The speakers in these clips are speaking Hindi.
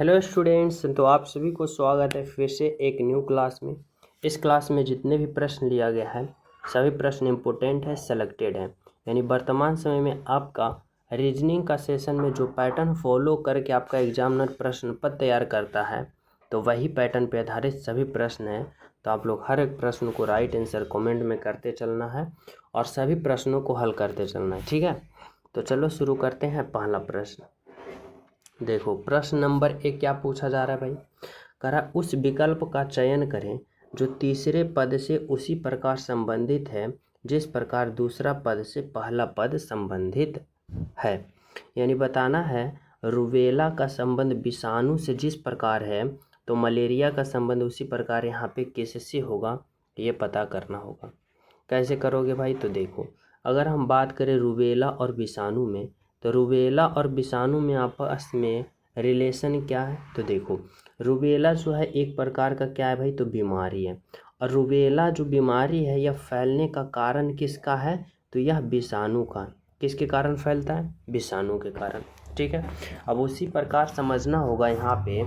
हेलो स्टूडेंट्स, तो आप सभी को स्वागत है फिर से एक न्यू क्लास में। इस क्लास में जितने भी प्रश्न लिया गया है सभी प्रश्न इम्पोर्टेंट है, सेलेक्टेड हैं। यानी वर्तमान समय में आपका रीजनिंग का सेशन में जो पैटर्न फॉलो करके आपका एग्जामिनर प्रश्न पत्र तैयार करता है तो वही पैटर्न पर आधारित सभी प्रश्न हैं। तो आप लोग हर एक प्रश्न को राइट आंसर कमेंट में करते चलना है और सभी प्रश्नों को हल करते चलना है, ठीक है। तो चलो शुरू करते हैं। पहला प्रश्न देखो, प्रश्न नंबर 1 क्या पूछा जा रहा है भाई। कह रहा उस विकल्प का चयन करें जो तीसरे पद से उसी प्रकार संबंधित है जिस प्रकार दूसरा पद से पहला पद संबंधित है। यानी बताना है रूबेला का संबंध विषाणु से जिस प्रकार है तो मलेरिया का संबंध उसी प्रकार यहाँ पे किससे होगा, ये पता करना होगा। कैसे करोगे भाई, तो देखो अगर हम बात करें रूबेला और विषाणु में तो रूबेला और विषाणु में आपस में रिलेशन क्या है। तो देखो रूबेला जो है एक प्रकार का क्या है भाई, तो बीमारी है। और रूबेला जो बीमारी है यह फैलने का कारण किसका है, तो यह विषाणु का। किसके कारण फैलता है, विषाणु के कारण, ठीक है। अब उसी प्रकार समझना होगा यहाँ पे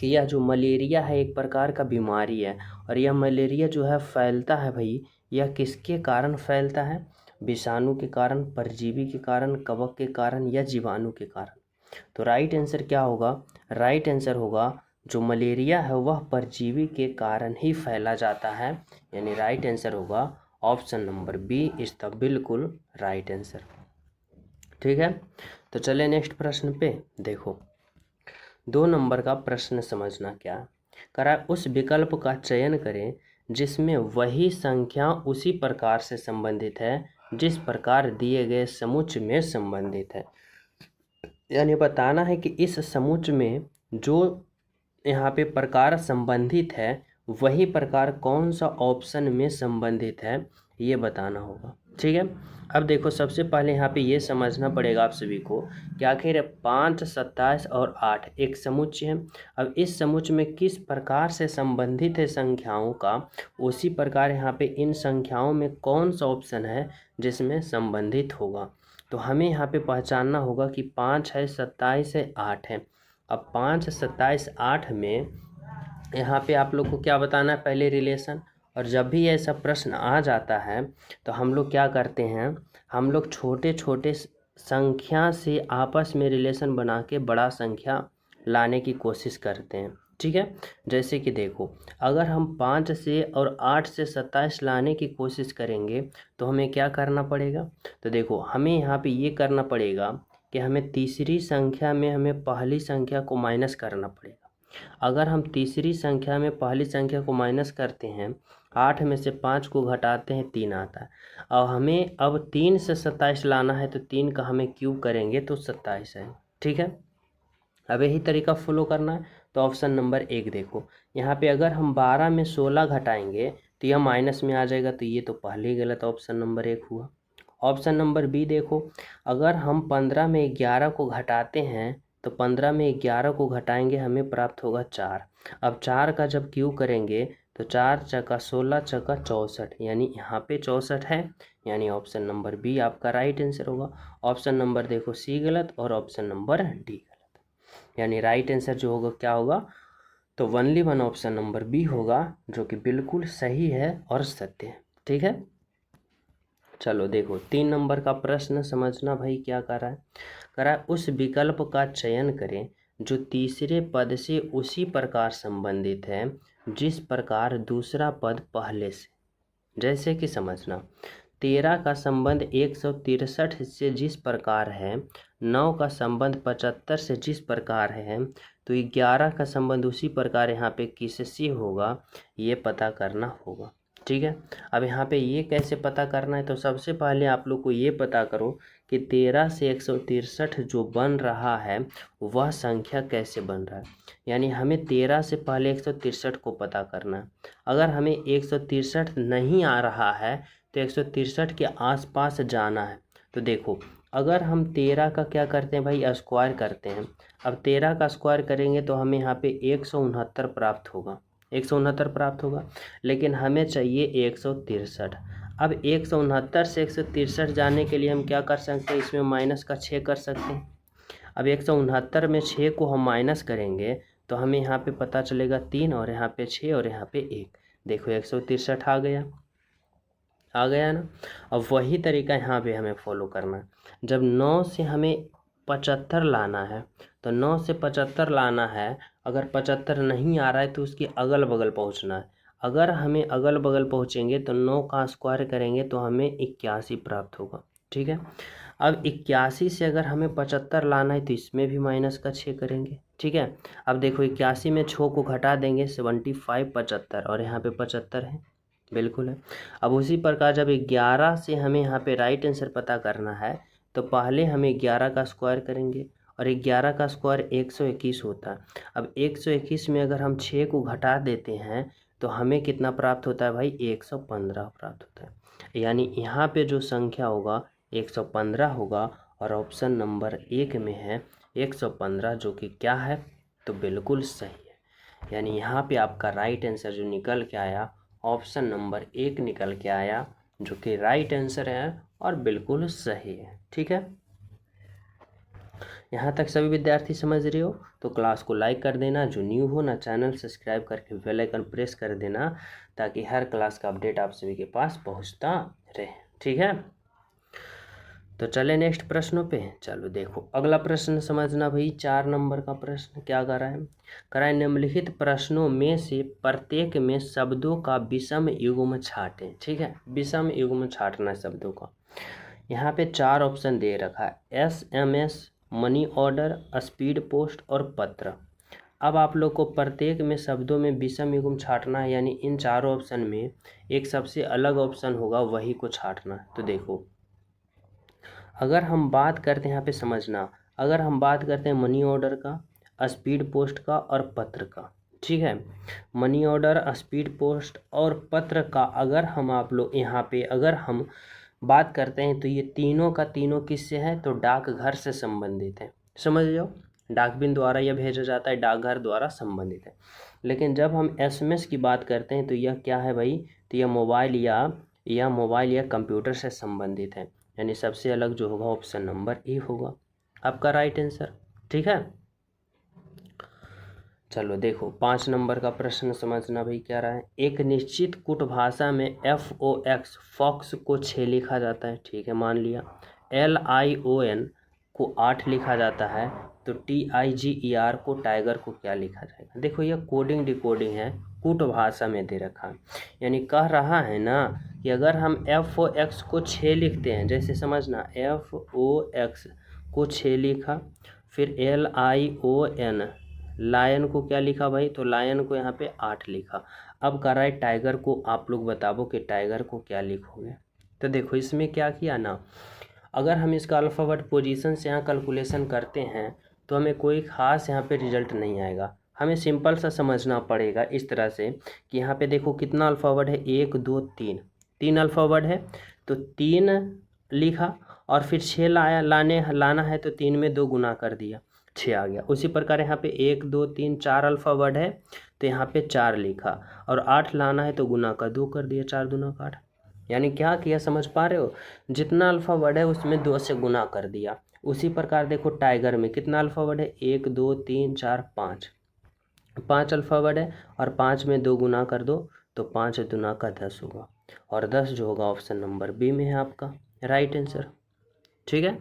कि यह जो मलेरिया है एक प्रकार का बीमारी है और यह मलेरिया जो है फैलता है भाई, यह किसके कारण फैलता है, विषाणु के कारण, परजीवी के कारण, कवक के कारण या जीवाणु के कारण। तो राइट आंसर क्या होगा, राइट आंसर होगा जो मलेरिया है वह परजीवी के कारण ही फैला जाता है। यानी राइट आंसर होगा option number B is the बिल्कुल राइट आंसर, ठीक है। तो चले नेक्स्ट प्रश्न पे। देखो 2 नंबर का प्रश्न समझना क्या करा, उस विकल्प का चयन करें जिसमें वही संख्या उसी प्रकार से संबंधित है जिस प्रकार दिए गए समुच्चय में संबंधित है। यानी बताना है कि इस समुच्चय में जो यहाँ पे प्रकार संबंधित है वही प्रकार कौन सा ऑप्शन में संबंधित है, ये बताना होगा, ठीक है। अब देखो सबसे पहले यहाँ पे ये समझना पड़ेगा आप सभी को कि आखिर 5, 27 और 8 एक समुच्चय है। अब इस समुच्चय में किस प्रकार से संबंधित है संख्याओं का, उसी प्रकार यहाँ पे इन संख्याओं में कौन सा ऑप्शन है जिसमें संबंधित होगा। तो हमें यहाँ पे पहचानना होगा कि 5 है, 27 है, 8 है। अब 5, 27, 8 में यहाँ पे आप लोग को क्या बताना है, पहले रिलेशन। और जब भी ऐसा प्रश्न आ जाता है तो हम लोग क्या करते हैं, हम लोग छोटे छोटे संख्या से आपस में रिलेशन बना के बड़ा संख्या लाने की कोशिश करते हैं, ठीक है। जैसे कि देखो अगर हम 5 से और 8 से 27 लाने की कोशिश करेंगे तो हमें क्या करना पड़ेगा, तो देखो हमें यहाँ पे ये करना पड़ेगा कि हमें तीसरी संख्या में हमें पहली संख्या को माइनस करना पड़ेगा। अगर हम तीसरी संख्या में पहली संख्या को माइनस करते हैं, 8 में से 5 को घटाते हैं 3 आता है। और हमें अब 3 से 27 लाना है तो 3 का हमें क्यूब करेंगे तो 27 है, ठीक है। अब यही तरीका फॉलो करना है। तो ऑप्शन नंबर 1 देखो यहाँ पे अगर हम 12 में 16 घटाएंगे तो यह माइनस में आ जाएगा, तो ये तो पहले ही गलत ऑप्शन नंबर 1 हुआ। ऑप्शन नंबर बी देखो अगर हम 15 में 11 को घटाते हैं तो 15 में 11 को घटाएंगे हमें प्राप्त होगा 4। अब 4 का जब क्यूब करेंगे तो 4 चौका 16 चौका 64, यानी यहाँ पे 64 है। यानी ऑप्शन नंबर बी आपका राइट आंसर होगा। ऑप्शन नंबर देखो सी गलत और ऑप्शन नंबर डी गलत। यानी राइट आंसर जो होगा क्या होगा, तो only one option number B होगा जो कि बिल्कुल सही है और सत्य है, ठीक है। चलो देखो 3 नंबर का प्रश्न समझना भाई क्या कर रहा है, कह रहा है उस विकल्प का चयन करें जो तीसरे पद से उसी प्रकार संबंधित है जिस प्रकार दूसरा पद पहले से। जैसे कि समझना 13 का संबंध 163 से जिस प्रकार है, 9 का संबंध 75 से जिस प्रकार है, तो 11 का संबंध उसी प्रकार यहाँ पे किससे होगा, ये पता करना होगा, ठीक है। अब यहाँ पे ये कैसे पता करना है, तो सबसे पहले आप लोग को ये पता करो कि 13 से 163 जो बन रहा है वह संख्या कैसे बन रहा है। यानी हमें 13 से पहले 163 को पता करना है। अगर हमें 163 नहीं आ रहा है तो 163 के आसपास जाना है। तो देखो अगर हम 13 का क्या करते हैं भाई, स्क्वायर करते हैं। अब 13 का स्क्वायर करेंगे तो हमें यहाँ पे 169 प्राप्त होगा, 169 प्राप्त होगा। लेकिन हमें चाहिए 163। अब 169 से 163 जाने के लिए हम क्या कर सकते हैं, इसमें माइनस का 6 कर सकते हैं। अब 169 में 6 को हम माइनस करेंगे तो हमें यहाँ पे पता चलेगा 3 और यहाँ पे 6 और यहाँ पे 1। देखो 163 आ गया ना। अब वही तरीका यहाँ पे हमें फॉलो करना है। जब 9 से हमें 75 लाना है तो 9 से 75 लाना है, अगर 75 नहीं आ रहा है तो उसकी अगल बगल पहुँचना है। अगर हमें अगल बगल पहुँचेंगे तो 9 का स्क्वायर करेंगे तो हमें 81 प्राप्त होगा। ठीक है, अब 81 से अगर हमें 75 लाना है तो इसमें भी माइनस का 6 करेंगे। ठीक है, अब देखो 81 में 6 को घटा देंगे 75 75 और यहाँ पे 75 है, बिल्कुल है। अब उसी प्रकार जब 11 से हमें यहाँ पे राइट आंसर पता करना है तो पहले हमें 11 का स्क्वायर करेंगे और 11 का स्क्वायर 121 होता है। अब 121 में अगर हम 6 को घटा देते हैं तो हमें कितना प्राप्त होता है भाई, 115 प्राप्त होता है। यानी यहाँ पे जो संख्या होगा 115 होगा और ऑप्शन नंबर 1 में है 115, जो कि क्या है, तो बिल्कुल सही है। यानी यहाँ पे आपका राइट आंसर जो निकल के आया ऑप्शन नंबर 1 निकल के आया, जो कि राइट आंसर है और बिल्कुल सही है। ठीक है, यहाँ तक सभी विद्यार्थी समझ रहे हो तो क्लास को लाइक कर देना, जो न्यू हो ना चैनल सब्सक्राइब करके बेल आइकन प्रेस कर देना ताकि हर क्लास का अपडेट आप सभी के पास पहुँचता रहे। ठीक है, तो चले नेक्स्ट प्रश्नों पे। चलो देखो अगला प्रश्न समझना भाई, 4 नंबर का प्रश्न क्या कराए निम्नलिखित प्रश्नों में से प्रत्येक में शब्दों का विषम युग्म छाटें। ठीक है, विषम युग्म छाटना शब्दों का। यहाँ पे 4 ऑप्शन दे रखा है, SMS, money order, speed post और पत्र। अब आप लोग को प्रत्येक में शब्दों में विषम युग्म छाटना है, यानी इन चारों ऑप्शन में एक सबसे अलग ऑप्शन होगा वही को छाटना है। तो देखो अगर हम बात करते हैं यहाँ पे समझना, अगर हम बात करते हैं मनी ऑर्डर का, स्पीड पोस्ट का और पत्र का। ठीक है, मनी ऑर्डर, स्पीड पोस्ट और पत्र का अगर हम आप लोग यहाँ पे अगर हम बात करते हैं तो ये तीनों का तीनों किससे हैं, तो डाकघर से संबंधित है। समझ जाओ, डाकबिन द्वारा यह भेजा जाता है, डाकघर द्वारा संबंधित है। लेकिन जब हम SMS की बात करते हैं तो यह क्या है भाई, तो यह मोबाइल या कंप्यूटर से संबंधित है। यानी सबसे अलग जो होगा ऑप्शन नंबर ए होगा आपका राइट आंसर। ठीक है, चलो देखो 5 नंबर का प्रश्न समझना भाई क्या रहा है। एक निश्चित कूट भाषा में FOX फॉक्स को 6 लिखा जाता है। ठीक है, मान लिया। LION को 8 लिखा जाता है, तो TIGER को टाइगर को क्या लिखा जाएगा। देखो यह कोडिंग डिकोडिंग है, कूट भाषा में दे रखा है। यानी कह रहा है ना कि अगर हम FOX को 6 लिखते हैं, जैसे समझना FOX को 6 लिखा, फिर LION लायन को क्या लिखा भाई, तो लायन को यहाँ पे 8 लिखा। अब कर रहा है टाइगर को, आप लोग बताओ कि टाइगर को क्या लिखोगे। तो देखो इसमें क्या किया ना, अगर हम इसका अल्फ़ाबेट पोजीशन से यहाँ कैलकुलेशन करते हैं तो हमें कोई ख़ास यहाँ पे रिजल्ट नहीं आएगा। हमें सिंपल सा समझना पड़ेगा इस तरह से कि यहाँ पे देखो कितना अल्फ़ाबेट है, 1 2 3, 3 अल्फ़ाबेट है तो 3 लिखा और फिर 6 लाना है तो 3 में 2 गुना कर दिया, 6 आ गया। उसी प्रकार यहाँ पे 1 2 3 4 अल्फ़ाबेट है तो यहाँ पे 4 लिखा और 8 लाना है तो गुना का 2 कर दिया, 4 दूना का 8। यानी क्या किया समझ पा रहे हो, जितना अल्फ़ाबेट है उसमें 2 से गुना कर दिया। उसी प्रकार देखो टाइगर में कितना अल्फ़ाबेट है, 1 2 3 4 5, 5 अल्फ़ाबेट है और 5 में 2 गुना कर दो तो 5 दूना का 10 होगा और 10 जो होगा ऑप्शन नंबर बी में है आपका राइट आंसर। ठीक है,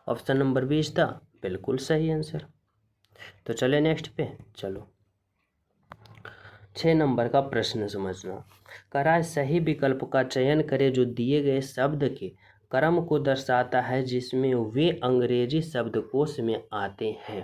option number B is the बिल्कुल सही आंसर। तो चले नेक्स्ट पे। चलो 6 नंबर का प्रश्न समझना, करा सही विकल्प का चयन करें जो दिए गए शब्द के क्रम को दर्शाता है जिसमें वे अंग्रेजी शब्दकोश में आते हैं।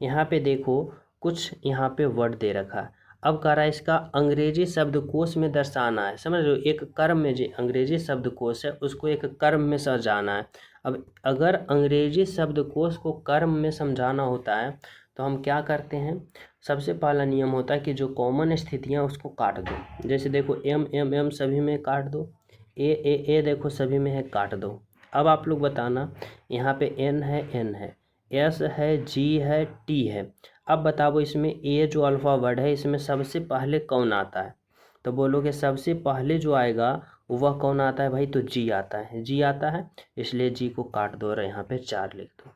यहाँ पे देखो कुछ यहाँ पे वर्ड दे रखा है। अब कह रहा है इसका अंग्रेजी शब्दकोश में दर्शाना है। समझ लो, एक कर्म में जो अंग्रेजी शब्दकोश है उसको एक कर्म में सजाना है। अब अगर अंग्रेजी शब्दकोश को कर्म में समझाना होता है तो हम क्या करते हैं, सबसे पहला नियम होता है कि जो कॉमन स्थितियाँ उसको काट दो। जैसे देखो M सभी में काट दो, A देखो सभी में है, काट दो। अब आप लोग बताना, यहाँ पे N है, S है, G है, T है। अब बताओ इसमें A जो अल्फ़ाबेट है इसमें सबसे पहले कौन आता है, तो बोलोगे सबसे पहले जो आएगा वह कौन आता है भाई, तो G आता है, G आता है, इसलिए G को काट दो और यहाँ पे 4 लिख दो।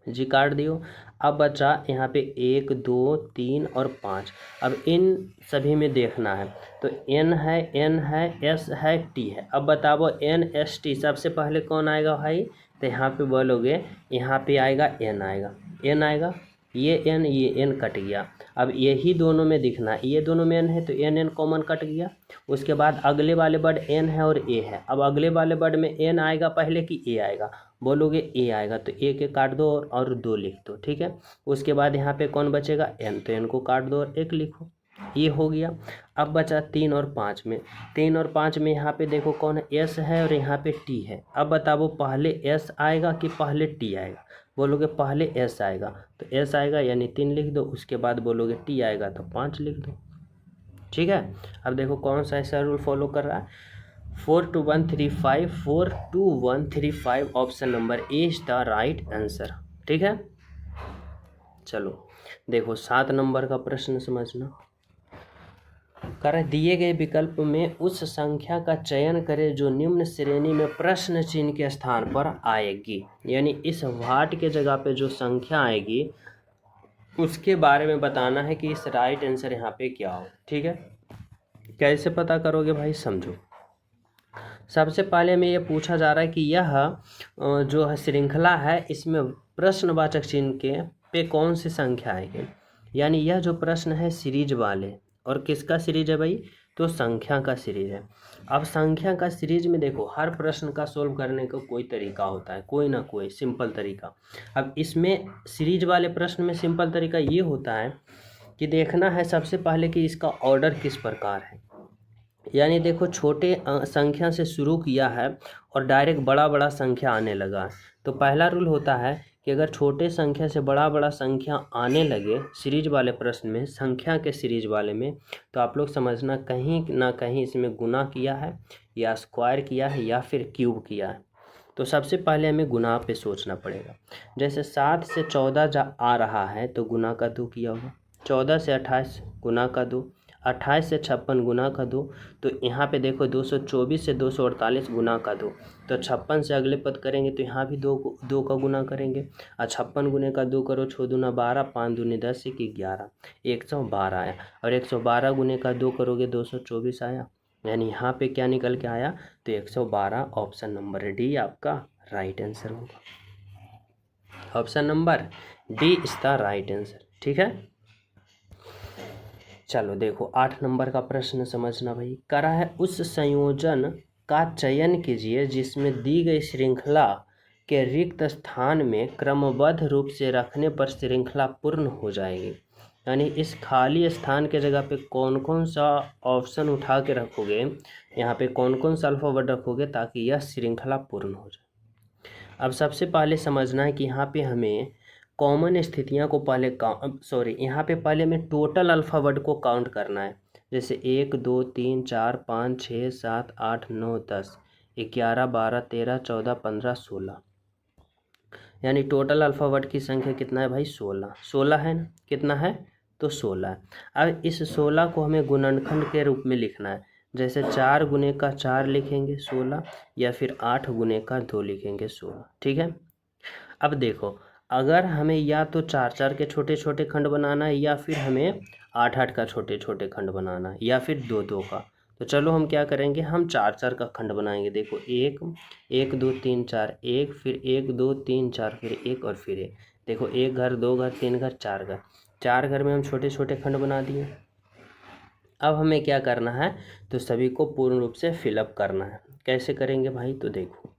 जी काट दियो। अब बचा यहाँ पे 1 2 3 और 5। अब इन सभी में देखना है तो N है S है T है। अब बताओ NST सबसे पहले कौन आएगा भाई, तो यहाँ पे बोलोगे यहाँ पे आएगा N आएगा, ये N कट गया। अब यही दोनों में दिखना है, ये दोनों में N है तो N कॉमन कट गया। उसके बाद अगले वाले वर्ड N है और A है। अब अगले वाले वर्ड में N आएगा पहले कि A आएगा, बोलोगे A आएगा तो A के काट दो और 2 लिख दो, ठीक है। उसके बाद यहाँ पे कौन बचेगा N, तो N को काट दो और 1 लिखो, ये हो गया। अब बचा 3 और 5 में, 3 और 5 में यहाँ पे देखो कौन है, S है और यहाँ पे T है। अब बताओ पहले S आएगा कि पहले T आएगा, बोलोगे पहले S आएगा तो S आएगा यानी 3 लिख दो। उसके बाद बोलोगे T आएगा तो 5 लिख दो, ठीक है। अब देखो कौन सा ऐसा रूल फॉलो कर रहा है, 42135 option number A is the right answer, ठीक है। चलो देखो 7 नंबर का प्रश्न समझना। कर दिए गए विकल्प में उस संख्या का चयन करें जो निम्न श्रेणी में प्रश्न चिन्ह के स्थान पर आएगी, यानी इस वाट के जगह पे जो संख्या आएगी उसके बारे में बताना है कि इस राइट आंसर यहाँ पे क्या हो, ठीक है। कैसे पता करोगे भाई, समझो। सबसे पहले में ये पूछा जा रहा है कि यह जो है श्रृंखला है इसमें प्रश्नवाचक चिन्ह के पे कौन सी संख्या आएगी, यानी यह जो प्रश्न है सीरीज वाले, और किसका सीरीज है भाई, तो संख्या का सीरीज है। अब संख्या का सीरीज में देखो हर प्रश्न का सोल्व करने का कोई तरीका होता है, कोई ना कोई सिंपल तरीका। अब इसमें सीरीज वाले प्रश्न में सिंपल तरीका ये होता है कि देखना है सबसे पहले कि इसका ऑर्डर किस प्रकार है, यानी देखो छोटे संख्या से शुरू किया है और डायरेक्ट बड़ा संख्या आने लगा है, तो पहला रूल होता है कि अगर छोटे संख्या से बड़ा संख्या आने लगे सीरीज वाले प्रश्न में, संख्या के सीरीज वाले में, तो आप लोग समझना कहीं ना कहीं इसमें गुना किया है या स्क्वायर किया है या फिर क्यूब किया है। तो सबसे पहले हमें गुना पे सोचना पड़ेगा। जैसे 7 से 14 आ रहा है तो गुना का 2 किया होगा, 14 से 28 गुना का 2, 28 से 56 गुना का 2, तो यहाँ पे देखो 224 से 248 गुना का 2, तो 56 से अगले पद करेंगे तो यहाँ भी 2 का गुना करेंगे, और 56 गुने का 2 करो, 6 दूना 12, 5 दूनी 10, 11, 112 आया। और 112 गुने का 2 करोगे 224 आया, यानी यहाँ पे क्या निकल के आया, तो 112 ऑप्शन नंबर डी आपका राइट आंसर होगा। Option number D is the right answer, ठीक है। चलो देखो 8 नंबर का प्रश्न समझना भाई। करा है उस संयोजन का चयन कीजिए जिसमें दी गई श्रृंखला के रिक्त स्थान में क्रमबद्ध रूप से रखने पर श्रृंखला पूर्ण हो जाएगी, यानी इस खाली स्थान के जगह पे कौन कौन सा ऑप्शन उठा के रखोगे, यहाँ पे कौन कौन सा अल्फाबेट रखोगे ताकि यह श्रृंखला पूर्ण हो जाए। अब सबसे पहले समझना है कि यहाँ पे हमें कॉमन स्थितियाँ को पहले यहाँ पे पहले में टोटल अल्फ़ाबेट को काउंट करना है। जैसे 1 2 3 4 5 6 7 8 9 10 11 12 13 14 15 16, यानी टोटल अल्फ़ाबेट की संख्या कितना है भाई, 16 है ना, कितना है तो 16 है। अब इस 16 को हमें गुणनखंड के रूप में लिखना है, जैसे 4 गुने का 4 लिखेंगे 16, या फिर 8 गुने का 2 लिखेंगे 16, ठीक है। अब देखो अगर हमें या तो 4 के छोटे छोटे खंड बनाना है, या फिर हमें 8 का छोटे छोटे खंड बनाना है, या फिर 2 का, तो चलो हम क्या करेंगे, हम 4 का खंड बनाएंगे। देखो 1 1 2 3 4, 1 फिर 1 2 3 4 फिर 1 और फिर 1, देखो 1 घर 2 घर 3 घर 4 घर, 4 घर में हम छोटे छोटे खंड बना दिए। अब हमें क्या करना है, तो सभी को पूर्ण रूप से फिलअप करना है। कैसे करेंगे भाई, तो देखो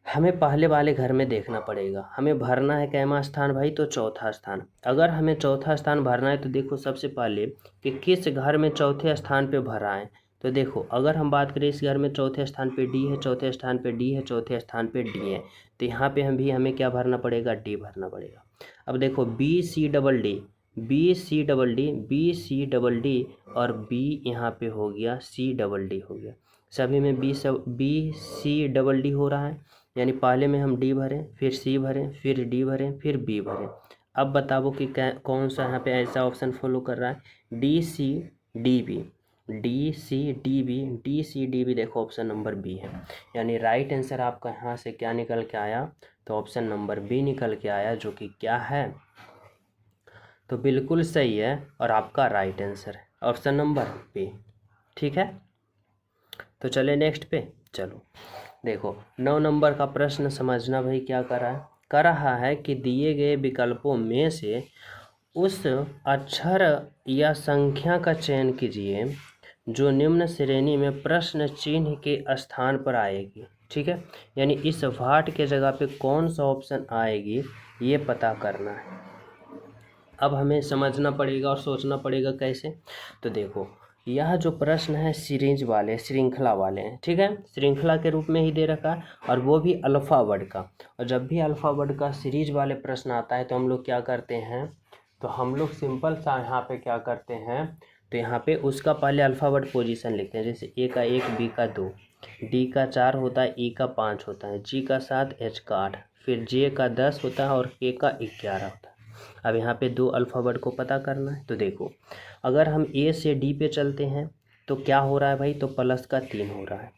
हमें पहले वाले घर में देखना पड़ेगा, हमें भरना है कैमा स्थान भाई, तो चौथा स्थान। अगर हमें चौथा स्थान भरना है तो देखो सबसे पहले कि किस घर में चौथे स्थान पे भरा है, तो देखो अगर हम बात करें इस घर में चौथे स्थान पे डी है, चौथे स्थान पे डी है, चौथे स्थान पे डी है, तो यहाँ पे हमें क्या भरना पड़ेगा, डी भरना पड़ेगा। अब देखो B C double D, B C double D, B C double D, और बी यहाँ पे हो गया सी डबल डी हो गया, सभी में बी सी डबल डी हो रहा है, यानी पहले में हम डी भरें, फिर सी भरें, फिर डी भरें, फिर बी भरें। अब बताओ कि कौन सा यहाँ पे ऐसा ऑप्शन फॉलो कर रहा है, D C D B, D C D B देखो ऑप्शन नंबर बी है, यानी राइट आंसर आपका यहाँ से क्या निकल के आया, तो ऑप्शन नंबर बी निकल के आया, जो कि क्या है, तो बिल्कुल सही है और आपका राइट आंसर है ऑप्शन नंबर बी। ठीक है, तो चले नेक्स्ट पे। चलो देखो 9 नंबर का प्रश्न समझना भाई क्या कर रहा है कि दिए गए विकल्पों में से उस अक्षर या संख्या का चयन कीजिए जो निम्न श्रेणी में प्रश्न चिन्ह के स्थान पर आएगी। ठीक है, यानी इस वाट के जगह पे कौन सा ऑप्शन आएगी ये पता करना है। अब हमें समझना पड़ेगा और सोचना पड़ेगा कैसे। तो देखो यह जो प्रश्न है सीरीज वाले, श्रृंखला वाले हैं। ठीक है, श्रृंखला के रूप में ही दे रखा है और वो भी अल्फ़ा वर्ड का। और जब भी अल्फ़ा वर्ड का सीरीज वाले प्रश्न आता है तो हम लोग क्या करते हैं, तो हम लोग सिंपल सा यहाँ पे क्या करते हैं, तो यहाँ पे उसका पहले अल्फ़ाबेट पोजीशन लिखते हैं। जैसे ए का 1, बी का 2, डी का 4 होता है, ई का 5 होता है, जी का 7, एच का 8, फिर जे का 10 होता है और के का 11 होता है। अब यहाँ पे 2 अल्फ़ाबेट को पता करना है। तो देखो अगर हम ए से डी पे चलते हैं तो क्या हो रहा है भाई, तो प्लस का 3 हो रहा है।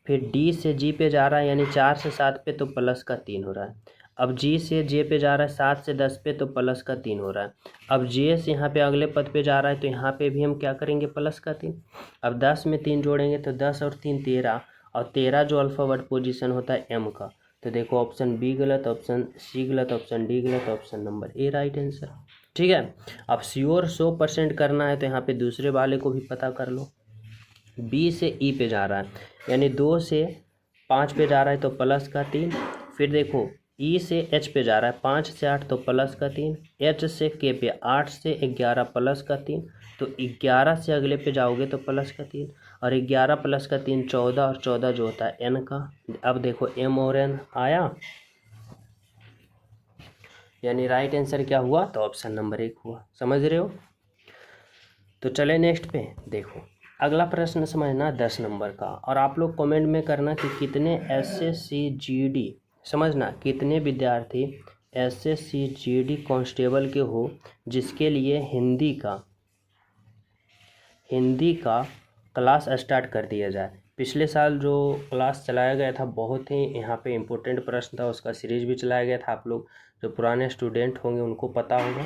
फिर डी से जी पे जा रहा है यानी 4 से 7 पे, तो प्लस का 3 हो रहा है। अब जी से जे पे जा रहा है 7 से 10 पे, तो प्लस का 3 हो रहा है। अब जे से यहाँ पे अगले पद पे जा रहा है तो यहाँ पे भी हम क्या करेंगे, प्लस का 3। अब 10 में 3 जोड़ेंगे तो 10 और 3 13, और 13 जो अल्फ़ाबेट पोजीशन होता है एम का। तो देखो ऑप्शन बी गलत, ऑप्शन सी गलत, ऑप्शन डी गलत, option number A right answer. ठीक है, अब श्योर 100% करना है तो यहाँ पे दूसरे वाले को भी पता कर लो। बी से ई पे जा रहा है यानी 2 से 5 पे जा रहा है तो प्लस का 3। फिर देखो ई से एच पे जा रहा है 5 से 8 तो प्लस का 3, एच से के पे 8 से 11 प्लस का 3, तो 11 से अगले पे जाओगे तो प्लस का 3, और 11 प्लस का 3 14, और 14 जो होता है एन का। अब देखो एम और एन आया, यानी राइट आंसर क्या हुआ, तो ऑप्शन नंबर 1 हुआ। समझ रहे हो। तो चले नेक्स्ट पे। देखो अगला प्रश्न समझना 10 नंबर का, और आप लोग कमेंट में करना कि कितने SSCGD, समझना कितने विद्यार्थी SSCGD कांस्टेबल के हो जिसके लिए हिंदी का क्लास स्टार्ट कर दिया जाए। पिछले साल जो क्लास चलाया गया था बहुत ही यहाँ पे इम्पोर्टेंट प्रश्न था, उसका सीरीज भी चलाया गया था। आप लोग जो पुराने स्टूडेंट होंगे उनको पता होगा।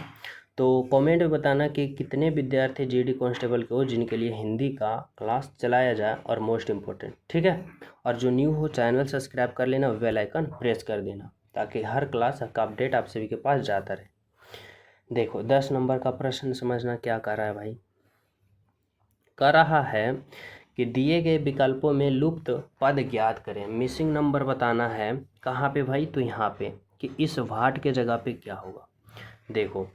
तो कमेंट में बताना कि कितने विद्यार्थी जीडी कांस्टेबल के हो जिनके लिए हिंदी का क्लास चलाया जाए, और मोस्ट इम्पोर्टेंट। ठीक है, और जो न्यू हो चैनल सब्सक्राइब कर लेना, बेल आइकन प्रेस कर देना, ताकि हर क्लास का अपडेट आप सभी के पास जाता रहे। देखो 10 नंबर का प्रश्न समझना क्या कर रहा है भाई, कर रहा है कि दिए गए विकल्पों में लुप्त पद ज्ञात करें। मिसिंग नंबर बताना है कहाँ पे भाई, तो यहाँ पे कि इस वाट के जगह पे क्या होगा। देखो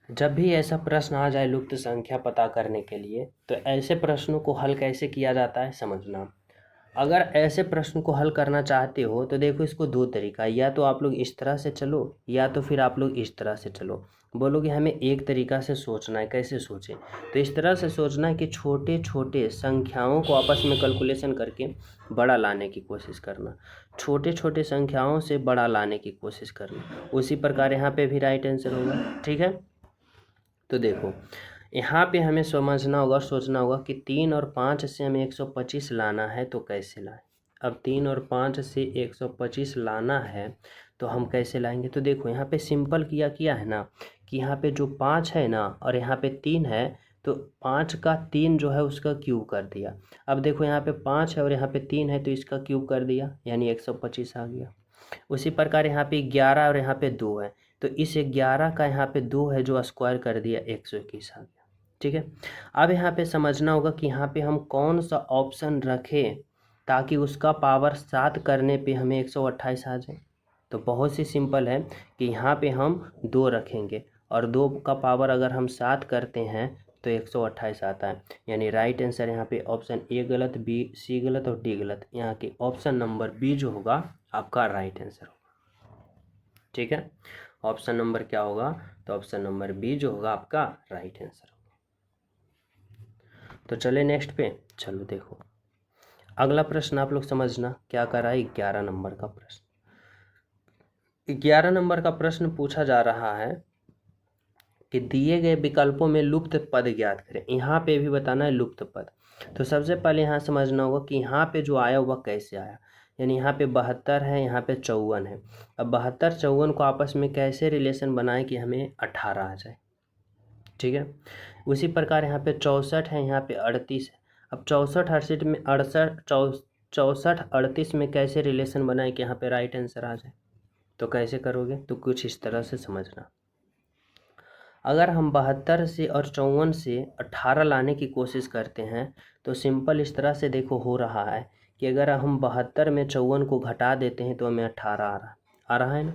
जब भी ऐसा प्रश्न आ जाए लुप्त संख्या पता करने के लिए, तो ऐसे प्रश्नों को हल कैसे किया जाता है समझना। अगर ऐसे प्रश्न को हल करना चाहते हो तो देखो इसको 2 तरीका, या तो आप लोग इस तरह से चलो या तो फिर आप लोग इस तरह से चलो। बोलोगे हमें एक तरीका से सोचना है, कैसे सोचें, तो इस तरह से सोचना है कि छोटे छोटे संख्याओं को आपस में कैलकुलेशन करके बड़ा लाने की कोशिश करना, छोटे छोटे संख्याओं से बड़ा लाने की कोशिश करना। उसी प्रकार यहाँ पे भी राइट आंसर होगा। ठीक है, तो देखो यहाँ पे हमें समझना होगा, सोचना होगा कि 3 और 5 से हमें 125 लाना है तो कैसे लाएं। अब 3 और 5 से 125 लाना है तो हम कैसे लाएंगे, तो देखो यहाँ पे सिंपल किया है ना, कि यहाँ पे जो 5 है ना और यहाँ पे 3 है, तो 5 का 3 जो है उसका क्यूब कर दिया। अब देखो यहाँ पे 5 है और यहाँ पे 3 है तो इसका क्यूब कर दिया, यानी 125 आ गया। उसी प्रकार यहाँ पे 11 और यहाँ पे 2 है, तो इस 11 का यहाँ पे 2 है जो स्क्वायर कर दिया, 121 आ गया। ठीक है, अब यहाँ पे समझना होगा कि यहाँ पे हम कौन सा ऑप्शन रखें ताकि उसका पावर 7 करने पे हमें 128 आ जाए। तो बहुत सी सिंपल है कि यहाँ पे हम 2 रखेंगे, और 2 का पावर अगर हम 7 करते हैं तो 128 आता है। यानी राइट आंसर यहाँ पे ऑप्शन ए गलत, बी सी गलत और डी गलत, यहाँ के ऑप्शन नंबर बी जो होगा आपका राइट आंसर होगा। ठीक है, ऑप्शन नंबर क्या होगा, तो ऑप्शन नंबर बी जो होगा आपका राइट आंसर होगा। तो चले नेक्स्ट पे। चलो देखो अगला प्रश्न आप लोग समझना क्या कर रहा है, 11 नंबर का प्रश्न। 11 नंबर का प्रश्न पूछा जा रहा है कि दिए गए विकल्पों में लुप्त पद ज्ञात करें। यहाँ पे भी बताना है लुप्त पद। तो सबसे पहले यहाँ समझना होगा कि यहाँ पे जो आया वह कैसे आया। यानी यहाँ पे 72 है, यहाँ पे 54 है। अब 72 54 को आपस में कैसे रिलेशन बनाए कि हमें 18 आ जाए, ठीक है। उसी प्रकार यहाँ पे 64 है, यहाँ पे 38 है। अब 64 38 में कैसे रिलेशन बनाए कि यहाँ पे राइट आंसर आ जाए। तो कैसे करोगे, तो कुछ इस तरह से समझना। अगर हम 72 से और 54 से 18 लाने की कोशिश करते हैं तो सिंपल इस तरह से देखो हो रहा है कि अगर हम 72 में 54 को घटा देते हैं तो हमें 18 आ रहा है ना।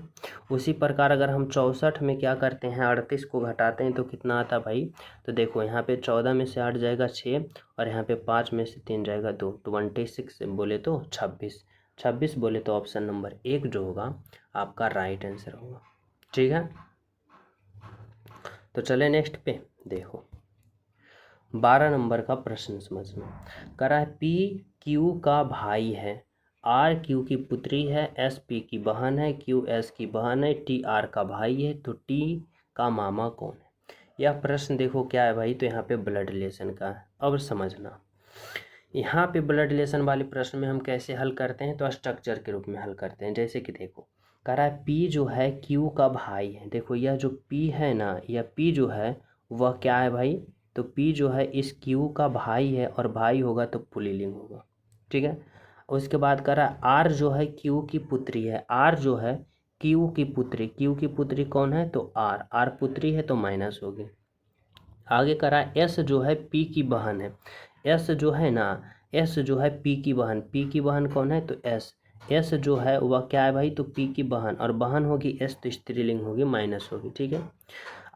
उसी प्रकार अगर हम 64 में क्या करते हैं 38 को घटाते हैं तो कितना आता भाई। तो देखो यहाँ पे 14 में से 8 जाएगा 6 और यहाँ पे 5 में से 3 जाएगा 2, 26 बोले तो 26 बोले तो ऑप्शन नंबर 1 जो होगा आपका राइट आंसर होगा, ठीक है। तो चले नेक्स्ट पे देखो 12 नंबर का प्रश्न समझना। करा है पी क्यू का भाई है, आर क्यू की पुत्री है, एस पी की बहन है, क्यू एस की बहन है, टी आर का भाई है, तो टी का मामा कौन है। यह प्रश्न देखो क्या है भाई, तो यहाँ पे ब्लड रिलेशन का है। अब समझना यहाँ पे ब्लड रिलेशन वाले प्रश्न में हम कैसे हल करते हैं, तो स्ट्रक्चर के रूप में हल करते हैं। जैसे कि देखो कह रहा है पी जो है क्यू का भाई है। देखो यह जो पी है ना, यह पी जो है वह क्या है भाई, तो पी जो है इस क्यू का भाई है और भाई होगा तो पुल्लिंग होगा, ठीक है। उसके बाद कह रहा है आर जो है क्यू की पुत्री है, आर जो है क्यू की पुत्री कौन है, तो आर पुत्री है तो माइनस होगी। आगे कह रहा है एस जो है पी की बहन है, एस जो है ना, एस जो है पी की बहन कौन है, तो एस जो है वह क्या है भाई, तो पी की बहन, और बहन होगी एस तो स्त्रीलिंग होगी माइनस होगी, ठीक है।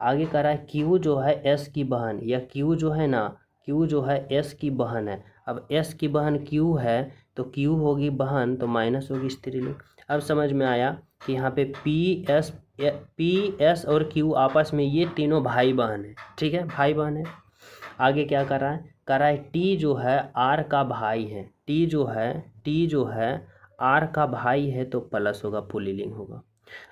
आगे कह रहा है क्यू जो है एस की बहन, या क्यू जो है ना, क्यू जो है एस की बहन है। अब एस की बहन क्यू है तो क्यू होगी बहन तो माइनस होगी स्त्रीलिंग। अब समझ में आया कि यहाँ पे पी एस और क्यू आपस में ये तीनों भाई बहन है, ठीक है, भाई बहन है। आगे क्या कर रहा है टी जो है आर का भाई है, टी जो है आर का भाई है तो प्लस होगा पुल्लिंग होगा।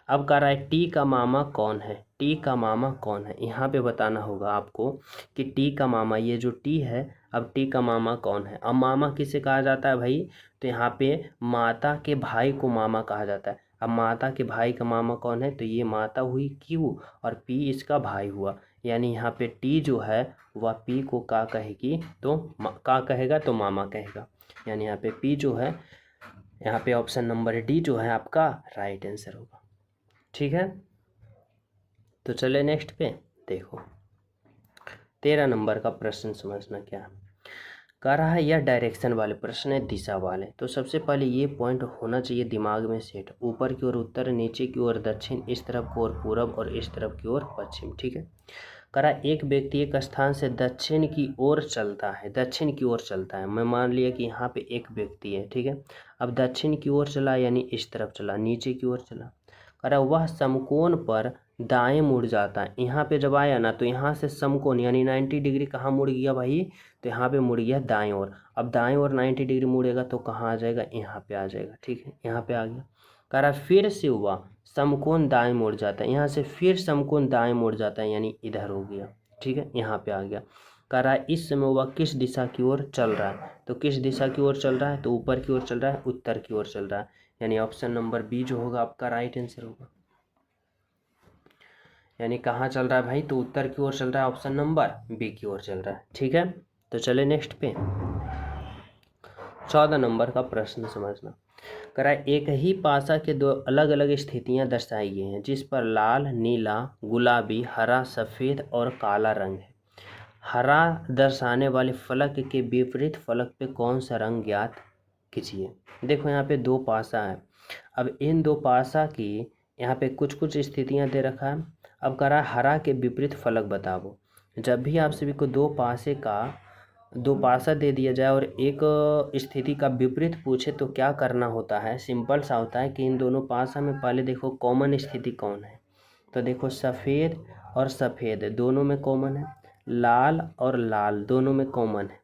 अब कह रहा है टी का मामा कौन है, टी का मामा कौन है। यहाँ पे बताना होगा आपको कि टी का मामा, ये जो टी है, अब टी का मामा कौन है। अब मामा किसे कहा जाता है भाई, तो यहाँ पे माता के भाई को मामा कहा जाता है। अब माता के भाई का मामा कौन है, तो ये माता हुई क्यू और पी इसका भाई हुआ। यानी यहाँ पे टी जो है वह पी को का कहेगी तो का कहेगा तो मामा कहेगा। यानी यहाँ पे पी जो है, यहाँ पे ऑप्शन नंबर डी जो है आपका राइट आंसर होगा, ठीक है। तो चले नेक्स्ट पे देखो 13 नंबर का प्रश्न समझना क्या कह रहा है। यह डायरेक्शन वाले प्रश्न है, दिशा वाले। तो सबसे पहले ये पॉइंट होना चाहिए दिमाग में सेट, ऊपर की ओर उत्तर, नीचे की ओर दक्षिण, इस तरफ की ओर पूरब और इस तरफ की ओर पश्चिम, ठीक है। कह रहा एक व्यक्ति एक स्थान से दक्षिण की ओर चलता है, मैं मान लिया कि यहाँ पे एक व्यक्ति है, ठीक है। अब दक्षिण की ओर चला यानी इस तरफ चला, नीचे की ओर चला। कह रहा वह समकोण पर दाएं मुड़ जाता है। यहाँ पे जब आया ना तो यहाँ से समकोण यानी 90 डिग्री कहाँ मुड़ गया भाई, तो यहाँ पे मुड़ गया दाएं ओर। अब दाएं ओर 90 डिग्री मुड़ेगा तो कहाँ आ जाएगा, यहाँ पे आ जाएगा, ठीक है, यहाँ पे आ गया। कह रहा फिर से हुआ समकोण दाएं मुड़ जाता है, यहाँ से फिर समकोण दाएं मुड़ जाता है यानी इधर हो गया, ठीक है, यहाँ पे आ गया। कह रहा है इस समय वह किस दिशा की ओर चल रहा है, तो किस दिशा की ओर चल रहा है, तो ऊपर की ओर चल रहा है, उत्तर की ओर चल रहा है। यानी ऑप्शन नंबर बी जो होगा आपका राइट आंसर होगा। यानी कहाँ चल रहा है भाई, तो उत्तर की ओर चल रहा है, ऑप्शन नंबर बी की ओर चल रहा है, ठीक है। तो चले नेक्स्ट पे 14 नंबर का प्रश्न समझना। कह रहा है एक ही पासा के दो अलग अलग स्थितियां दर्शाई गई हैं जिस पर लाल, नीला, गुलाबी, हरा, सफ़ेद और काला रंग है। हरा दर्शाने वाले फलक के विपरीत फलक पे कौन सा रंग ज्ञात कीजिए। देखो यहाँ पे दो पासा है, अब इन दो पासा की यहाँ पे कुछ कुछ स्थितियां दे रखा है। अब कह रहा है हरा के विपरीत फलक बताओ। जब भी आप सभी को दो पासा दे दिया जाए और एक स्थिति का विपरीत पूछे तो क्या करना होता है, सिंपल सा होता है कि इन दोनों पासा में पहले देखो कॉमन स्थिति कौन है। तो देखो सफ़ेद और सफ़ेद दोनों में कॉमन है, लाल और लाल दोनों में कॉमन है,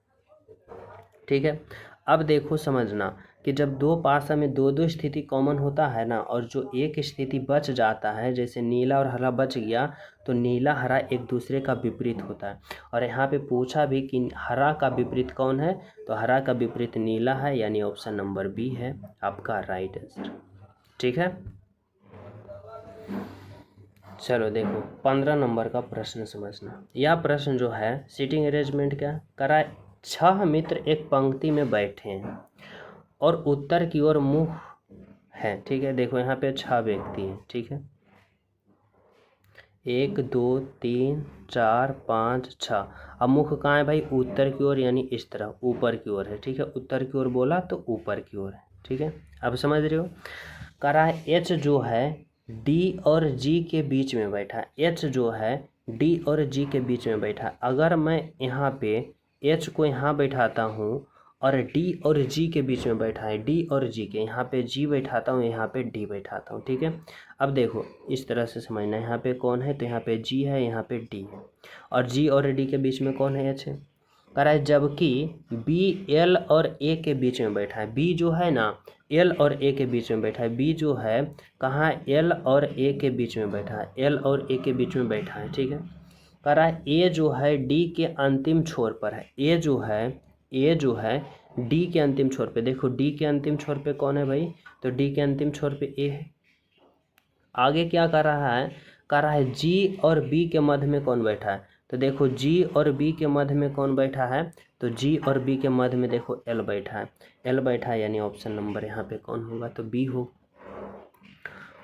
ठीक है। अब देखो समझना कि जब दो पासा में दो दो स्थिति कॉमन होता है ना, और जो एक स्थिति बच जाता है, जैसे नीला और हरा बच गया, तो नीला हरा एक दूसरे का विपरीत होता है। और यहाँ पे पूछा भी कि हरा का विपरीत कौन है, तो हरा का विपरीत नीला है, यानी ऑप्शन नंबर बी है आपका राइट आंसर। ठीक है, चलो देखो 15 नंबर का प्रश्न समझना। यह प्रश्न जो है सीटिंग अरेंजमेंट क्या करा, 6 मित्र एक पंक्ति में बैठे हैं और उत्तर की ओर मुख है। ठीक है, देखो यहाँ पे 6 व्यक्ति हैं। ठीक है, 1 2 3 4 5 6। अब मुख कहाँ है भाई, उत्तर की ओर, यानी इस तरह ऊपर की ओर है। ठीक है, उत्तर की ओर बोला तो ऊपर की ओर है। ठीक है, अब समझ रहे हो। करा एच जो है डी और जी के बीच में बैठा, एच जो है डी और जी के बीच में बैठा। अगर मैं यहाँ पे एच को यहाँ बैठाता हूँ और डी और जी के बीच में बैठा है, डी और जी के, यहाँ पे जी बैठाता हूँ, यहाँ पे डी बैठाता हूँ। ठीक है, अब देखो इस तरह से समझना, यहाँ पे कौन है, तो यहाँ पे जी है, यहाँ पे डी है, और जी और डी के बीच में कौन है, एच है। कह रहा है जबकि बी एल और ए के बीच में बैठा है, बी जो है ना एल और ए के बीच में बैठा है, बी जो है कहाँ, एल और ए के बीच में बैठा है, एल और ए के बीच में बैठा है। ठीक है, कह रहा है ए जो है डी के अंतिम छोर पर है, ए जो है डी के अंतिम छोर पे। देखो डी के अंतिम छोर पे कौन है भाई, तो डी के अंतिम छोर पे ए है। आगे क्या कर रहा है, कह रहा है जी और बी के मध्य में कौन बैठा है, तो देखो जी और बी के मध्य में कौन बैठा है, तो जी और बी के मध्य में देखो एल बैठा है, एल बैठा है, यानी ऑप्शन नंबर यहाँ पे कौन होगा, तो बी हो।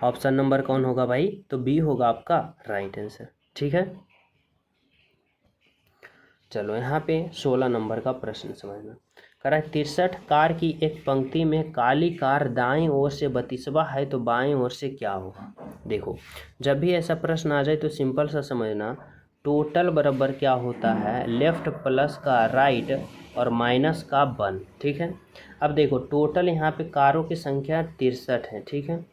ऑप्शन नंबर कौन होगा भाई, तो बी होगा आपका राइट आंसर। ठीक है, चलो यहाँ पे 16 नंबर का प्रश्न समझना। कह रहा है 63 कार की एक पंक्ति में काली कार दाईं ओर से 32वां है, तो बाएं ओर से क्या होगा। देखो जब भी ऐसा प्रश्न आ जाए तो सिंपल सा समझना, टोटल बराबर क्या होता है, लेफ्ट प्लस का राइट और माइनस का 1। ठीक है, अब देखो टोटल यहाँ पे कारों की संख्या 63 है। ठीक है,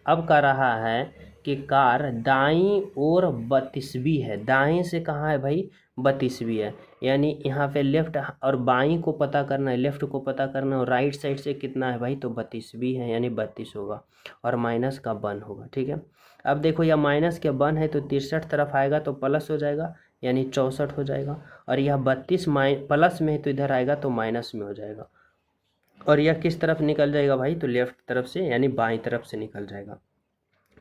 अब कह रहा है कि कार दाईं ओर 32वीं है, दाएं से कहाँ है भाई, 32वीं है, यानी यहाँ पे लेफ्ट और बाईं को पता करना है, लेफ्ट को पता करना है, और राइट साइड से कितना है भाई, तो 32वीं है, यानी 32 होगा, और माइनस का 1 होगा। ठीक है, अब देखो यह माइनस के 1 है तो 63 तरफ आएगा तो प्लस हो जाएगा, यानी 64 हो जाएगा, और यह 32 प्लस में है तो इधर आएगा तो माइनस में हो जाएगा, और यह किस तरफ निकल जाएगा भाई, तो लेफ्ट तरफ से, यानी बाईं तरफ से निकल जाएगा।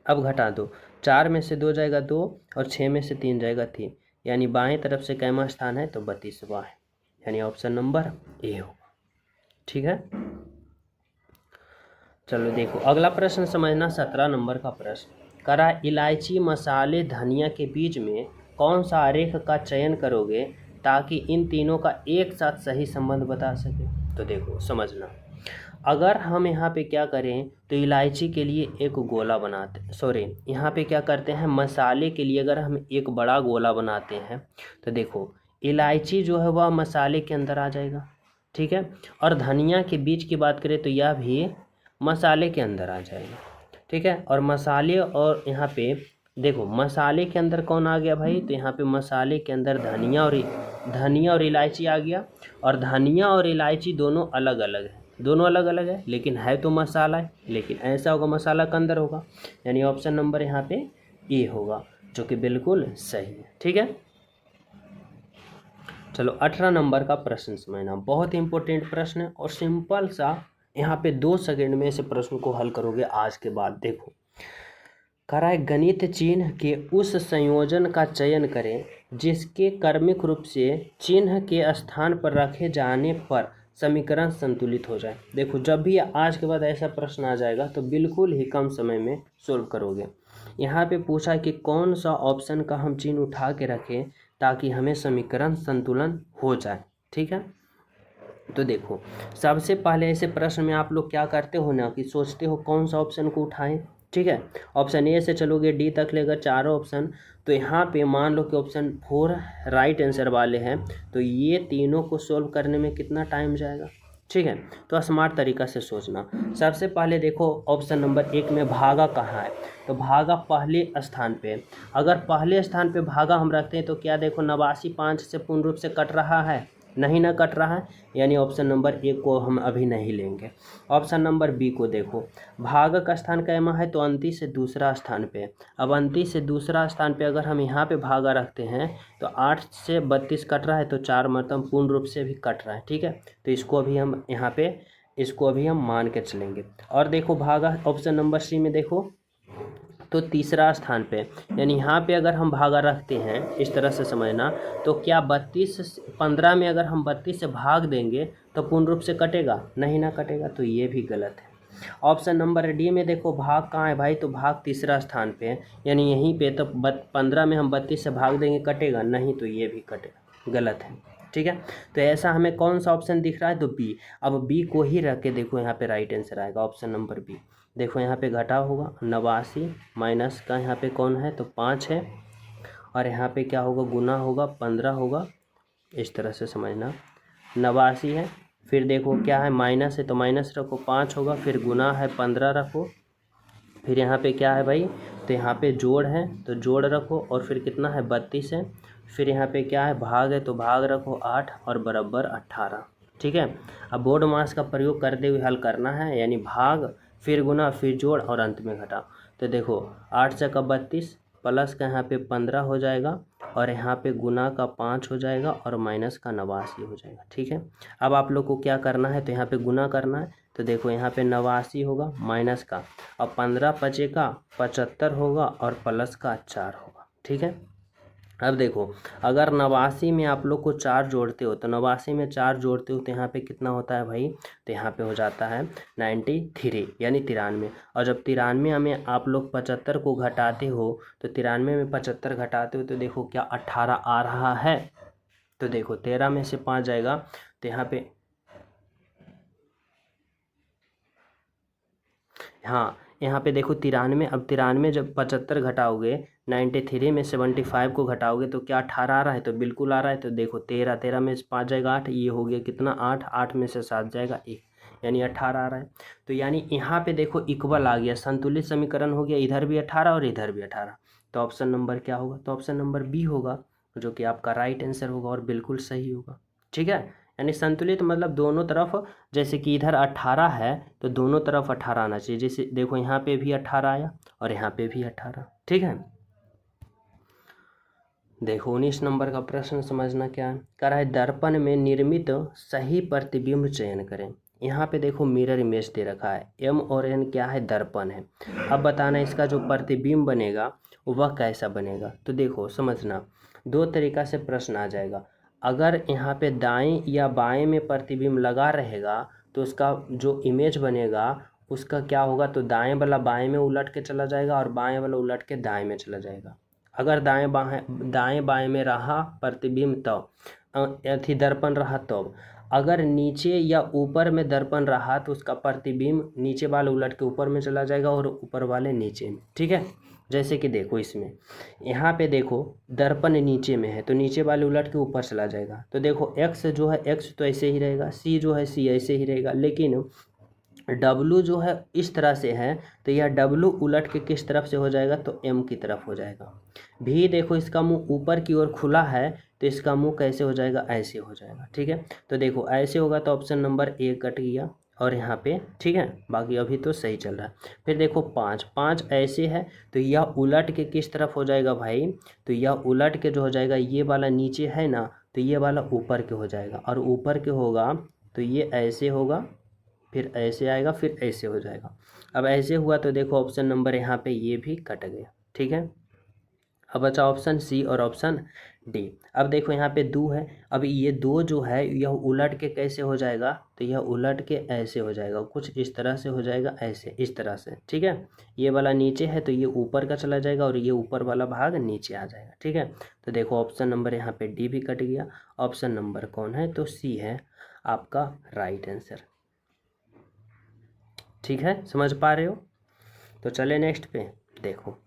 अब घटा दो, 4 में से 2 जाएगा 2, और 6 में से 3 जाएगा 3, यानी बाएं तरफ से कैमा स्थान है, तो 32वां है, यानी ऑप्शन नंबर ए होगा। ठीक है, चलो देखो अगला प्रश्न समझना, 17 नंबर का प्रश्न। करा इलायची मसाले धनिया के बीच में कौन सा आरेख का चयन करोगे ताकि इन तीनों का एक साथ सही संबंध बता सके। तो देखो समझना, अगर हम यहाँ पे क्या करें, तो इलायची के लिए एक गोला बनाते, सॉरी यहाँ पे क्या करते हैं, मसाले के लिए अगर हम एक बड़ा गोला बनाते हैं, तो देखो इलायची जो है वह मसाले के अंदर आ जाएगा। ठीक है, और धनिया के बीच की बात करें तो यह भी मसाले के अंदर आ जाएगा। ठीक है, और मसाले, और यहाँ पे देखो मसाले के अंदर कौन आ गया भाई, तो यहाँ पे मसाले के अंदर धनिया और इलायची आ गया, और धनिया और इलायची दोनों अलग अलग है, दोनों अलग अलग है, लेकिन है तो मसाला है, लेकिन ऐसा होगा मसाला के अंदर होगा, यानी ऑप्शन नंबर यहाँ पे ए होगा, जो कि बिल्कुल सही है। ठीक है, चलो 18 नंबर का प्रश्न समझना, बहुत इंपॉर्टेंट प्रश्न है, और सिंपल सा यहाँ पे 2 सेकंड में इस प्रश्न को हल करोगे आज के बाद। देखो कह रहा है गणित चिन्ह के उस संयोजन का चयन करें जिसके क्रमिक रूप से चिन्ह के स्थान पर रखे जाने पर समीकरण संतुलित हो जाए। देखो जब भी आज के बाद ऐसा प्रश्न आ जाएगा तो बिल्कुल ही कम समय में सोल्व करोगे। यहाँ पे पूछा कि कौन सा ऑप्शन का हम चिन्ह उठा के रखें ताकि हमें समीकरण संतुलन हो जाए। ठीक है, तो देखो सबसे पहले ऐसे प्रश्न में आप लोग क्या करते हो ना, कि सोचते हो कौन सा ऑप्शन को उठाएं। ठीक है, ऑप्शन ए से चलोगे डी तक लेकर चारों ऑप्शन, तो यहाँ पे मान लो कि ऑप्शन 4 राइट आंसर वाले हैं, तो ये तीनों को सोल्व करने में कितना टाइम जाएगा। ठीक है, तो स्मार्ट तरीका से सोचना। सबसे पहले देखो ऑप्शन नंबर 1 में भागा कहाँ है, तो भागा पहले स्थान पे, अगर पहले स्थान पे भागा हम रखते हैं तो क्या देखो 89 5 से पूर्ण रूप से कट रहा है, नहीं ना कट रहा है, यानी ऑप्शन नंबर ए को हम अभी नहीं लेंगे। ऑप्शन नंबर बी को देखो, भागक स्थान कैमा है तो अंति से दूसरा स्थान पे। अब अंति से दूसरा स्थान पे अगर हम यहाँ पे भागा रखते हैं तो 8 से 32 कट रहा है तो 4 मतलब पूर्ण रूप से भी कट रहा है, ठीक है। तो इसको अभी हम यहाँ पे इसको अभी हम मान के चलेंगे। और देखो भागा ऑप्शन नंबर सी में देखो तो तीसरा स्थान पे, यानी यहाँ पे अगर हम भागा रखते हैं इस तरह से समझना, तो क्या 15 में अगर हम 32 से भाग देंगे तो पूर्ण रूप से कटेगा, नहीं ना कटेगा, तो ये भी गलत है। ऑप्शन नंबर डी में देखो भाग कहाँ है भाई, तो भाग तीसरा स्थान पे है, यानी यहीं पे, तो 15 में हम 32 से भाग देंगे कटेगा नहीं, तो ये भी कटेगा, गलत है, ठीक है। तो ऐसा हमें कौन सा ऑप्शन दिख रहा है, तो बी। अब बी को ही रख के देखो यहाँ पे राइट आंसर आएगा ऑप्शन नंबर बी। देखो यहाँ पे घटाव होगा 89 माइनस का यहाँ पे कौन है तो 5 है, और यहाँ पे क्या होगा गुना होगा 15 होगा, इस तरह से समझना। 89 है, फिर देखो क्या है माइनस है तो माइनस रखो, 5 होगा, फिर गुना है 15 रखो, फिर यहाँ पे क्या है भाई, तो यहाँ पे जोड़ है तो जोड़ रखो, और फिर कितना है 32 है, फिर यहाँ पे क्या है भाग है तो भाग रखो 8 और बराबर 18, ठीक है। अब बोर्ड मास का प्रयोग करते हुए हल करना है, यानी भाग फिर गुना फिर जोड़ और अंत में घटाओ। तो देखो 8 से का 32 प्लस का यहाँ पे 15 हो जाएगा, और यहाँ पे गुना का 5 हो जाएगा, और माइनस का 89 हो जाएगा, ठीक है। अब आप लोग को क्या करना है, तो यहाँ पे गुना करना है, तो देखो यहाँ पे 89 होगा माइनस का, और 15 पचे का 75 होगा, और प्लस का 4 होगा, ठीक है। अब देखो अगर 89 में आप लोग को 4 जोड़ते हो, तो 89 में 4 जोड़ते हो तो यहाँ पे कितना होता है भाई, तो यहाँ पे हो जाता है 93, यानी 93। और जब 93 में आप लोग 75 को घटाते हो, तो 93 में 75 घटाते हो तो देखो क्या 18 आ रहा है, तो देखो 13 में से 5 जाएगा, तो यहाँ पे हाँ, यहाँ पे देखो 93, अब 93 जब 75 घटाओगे 93 में 75 को घटाओगे तो क्या 18 आ रहा है, तो बिल्कुल आ रहा है। तो देखो 13 में से 5 जाएगा 8, ये हो गया कितना 8, 8 में से 7 जाएगा 1, यानी 18 आ रहा है। तो यानी यहाँ पे देखो इक्वल आ गया, संतुलित समीकरण हो गया, इधर भी 18 और इधर भी 18। तो ऑप्शन नंबर क्या होगा, तो ऑप्शन नंबर बी होगा, जो कि आपका राइट आंसर होगा और बिल्कुल सही होगा, ठीक है। यानी संतुलित मतलब दोनों तरफ, जैसे कि इधर 18 है तो दोनों तरफ 18 आना चाहिए, जैसे देखो यहाँ पे भी 18 आया और यहाँ पे भी 18, ठीक है। देखो 19 नंबर का प्रश्न समझना क्या है, कह रहा है दर्पण में निर्मित सही प्रतिबिंब चयन करें। यहाँ पे देखो मिरर इमेज दे रखा है, एम और एन क्या है दर्पण है। अब बताना इसका जो प्रतिबिंब बनेगा वह कैसा बनेगा। तो देखो समझना, दो तरीका से प्रश्न आ जाएगा। अगर यहाँ पे दाएं या बाएं में प्रतिबिंब लगा रहेगा तो उसका जो इमेज बनेगा उसका क्या होगा, तो दाएं वाला बाएं में उलट के चला जाएगा और बाएं वाला उलट के दाएं में चला जाएगा। अगर दाएं बाएं में रहा प्रतिबिंब तब अथी दर्पण रहा तब, अगर नीचे या ऊपर में दर्पण रहा तो उसका प्रतिबिंब नीचे वाले उलट के ऊपर में चला जाएगा और ऊपर वाले नीचे में, ठीक है। जैसे कि देखो इसमें यहाँ पे देखो दर्पण नीचे में है तो नीचे वाले उलट के ऊपर चला जाएगा। तो देखो एक्स जो है एक्स तो ऐसे ही रहेगा, सी जो है सी ऐसे ही रहेगा, लेकिन डब्लू जो है इस तरह से है तो यह डब्लू उलट के किस तरफ से हो जाएगा, तो एम की तरफ हो जाएगा। भी देखो इसका मुंह ऊपर की ओर खुला है तो इसका मुंह कैसे हो जाएगा, ऐसे हो जाएगा, ठीक है। तो देखो ऐसे होगा तो ऑप्शन नंबर ए कट गया और यहाँ पे, ठीक है, बाकी अभी तो सही चल रहा है। फिर देखो 5 ऐसे है तो यह उलट के किस तरफ हो जाएगा भाई, तो यह उलट के जो हो जाएगा, ये वाला नीचे है ना तो ये वाला ऊपर के हो जाएगा, और ऊपर के होगा तो ये ऐसे होगा, फिर ऐसे आएगा, फिर ऐसे हो जाएगा। अब ऐसे हुआ तो देखो ऑप्शन नंबर यहाँ पे ये भी कट गया, ठीक है। अब बचा ऑप्शन सी और ऑप्शन डी। अब देखो यहाँ पे 2 है, अब ये 2 जो है यह उलट के कैसे हो जाएगा, तो यह उलट के ऐसे हो जाएगा, कुछ इस तरह से हो जाएगा, ऐसे इस तरह से, ठीक है। ये वाला नीचे है तो ये ऊपर का चला जाएगा और ये ऊपर वाला भाग नीचे आ जाएगा, ठीक है। तो देखो ऑप्शन नंबर यहाँ पे डी भी कट गया, ऑप्शन नंबर कौन है, तो सी है आपका राइट आंसर, ठीक है, समझ पा रहे हो। तो चले नेक्स्ट पे। देखो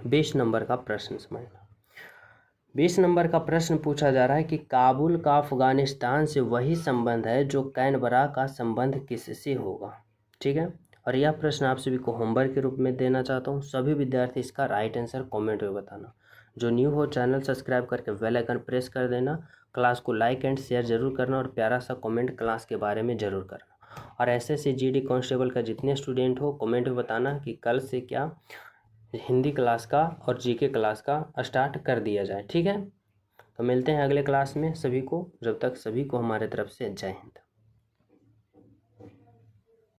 20 नंबर का प्रश्न समझना। 20 नंबर का प्रश्न पूछा जा रहा है कि काबुल का अफगानिस्तान से वही संबंध है जो कैनबरा का संबंध किससे होगा, ठीक है। और यह प्रश्न आप सभी को होमवर्क के रूप में देना चाहता हूँ। सभी विद्यार्थी इसका राइट आंसर कमेंट में बताना। जो न्यू हो चैनल सब्सक्राइब करके बेल आइकन प्रेस कर देना। क्लास को लाइक एंड शेयर ज़रूर करना और प्यारा सा कमेंट क्लास के बारे में ज़रूर करना। और एसएससी जीडी कांस्टेबल का जितने स्टूडेंट हो कमेंट में बताना कि कल से क्या हिंदी क्लास का और जीके क्लास का स्टार्ट कर दिया जाए। ठीक है, तो मिलते हैं अगले क्लास में सभी को। जब तक सभी को हमारे तरफ से जय हिंद।